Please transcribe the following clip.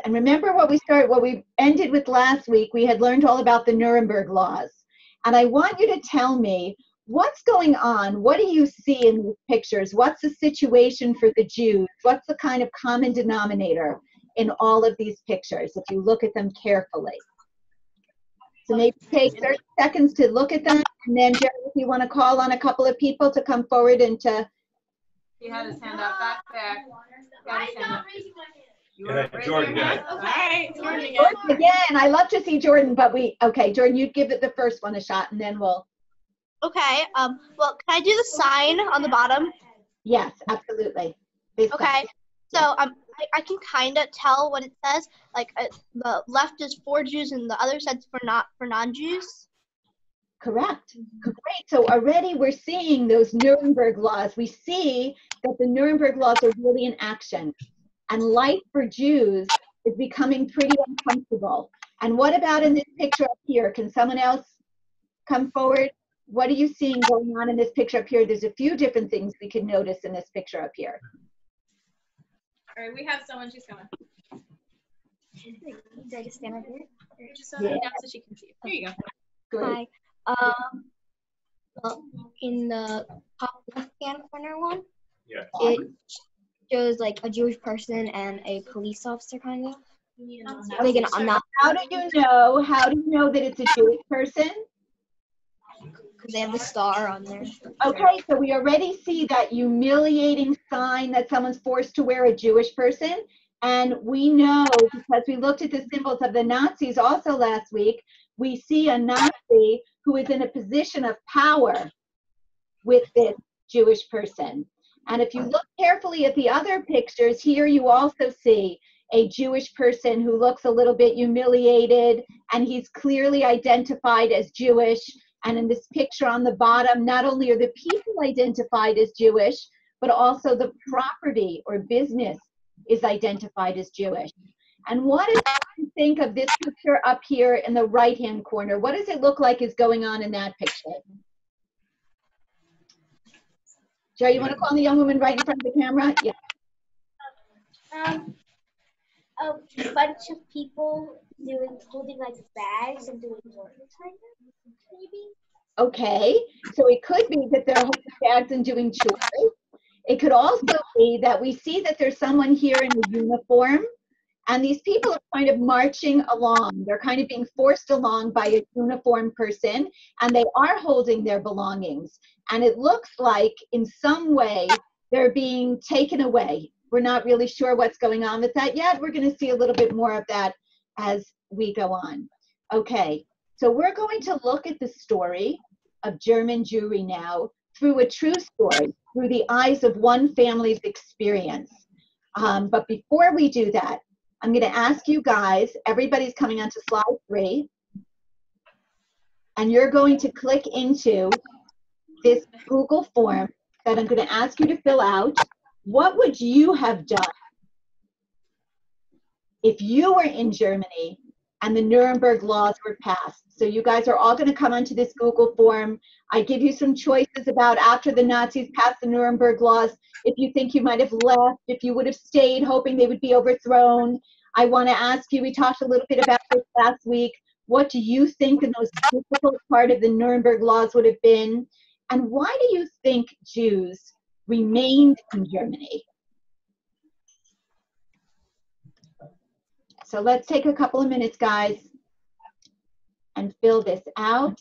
And remember what we ended with last week, we had learned all about the Nuremberg laws. And I want you to tell me what's going on. What do you see in these pictures? What's the situation for the Jews? What's the kind of common denominator in all of these pictures if you look at them carefully? So maybe take 30 seconds to look at them, and then Jerry, if you want to call on a couple of people to come forward and to... He had his hand up, back. Jordan, get it. All right, Jordan again. Jordan again. I love to see Jordan, but okay, Jordan, you give it the first one a shot, and then we'll... Okay, well, can I do the sign on the bottom? Yes, absolutely. This Okay, sign. so I can kind of tell what it says. Like the left is for Jews and the other side's for non-Jews. Correct. Great. So already we're seeing those Nuremberg laws. We see that the Nuremberg laws are really in action. And life for Jews is becoming pretty uncomfortable. And what about in this picture up here? Can someone else come forward? What are you seeing going on in this picture up here? There's a few different things we can notice in this picture up here. All right, we have someone. She's coming. Did I just stand up here? Just so down so she can see you. Here you go. Great. Hi. Well, in the top left-hand corner one, it shows like a Jewish person and a police officer, kind of. Like How do you know? How do you know that it's a Jewish person? Because they have the star on there. Okay, so we already see that humiliating sign that someone's forced to wear a Jewish person. And we know, because we looked at the symbols of the Nazis also last week, we see a Nazi who is in a position of power with this Jewish person. And if you look carefully at the other pictures, here you also see a Jewish person who looks a little bit humiliated, and he's clearly identified as Jewish. And in this picture on the bottom, not only are the people identified as Jewish, but also the property or business is identified as Jewish. And what do you think of this picture up here in the right-hand corner? What does it look like is going on in that picture? Joe, you want to call the young woman right in front of the camera? Yeah. A bunch of people holding like bags and doing work kind of, maybe. Okay, so it could be that they're holding bags and doing chores. It could also be that we see that there's someone here in a uniform, and these people are kind of marching along. They're kind of being forced along by a uniformed person, and they are holding their belongings. And it looks like in some way they're being taken away. We're not really sure what's going on with that yet. We're going to see a little bit more of that as we go on. Okay, so we're going to look at the story of German Jewry now through a true story, through the eyes of one family's experience. But before we do that, I'm going to ask you guys, everybody's coming onto slide 3, and you're going to click into this Google form that I'm going to ask you to fill out. What would you have done if you were in Germany and the Nuremberg laws were passed? So you guys are all going to come onto this Google form. I give you some choices about after the Nazis passed the Nuremberg laws, if you think you might have left, if you would have stayed hoping they would be overthrown. I want to ask you, we talked a little bit about this last week, what do you think the most difficult part of the Nuremberg laws would have been? And why do you think Jews remained in Germany? So let's take a couple of minutes, guys, and fill this out.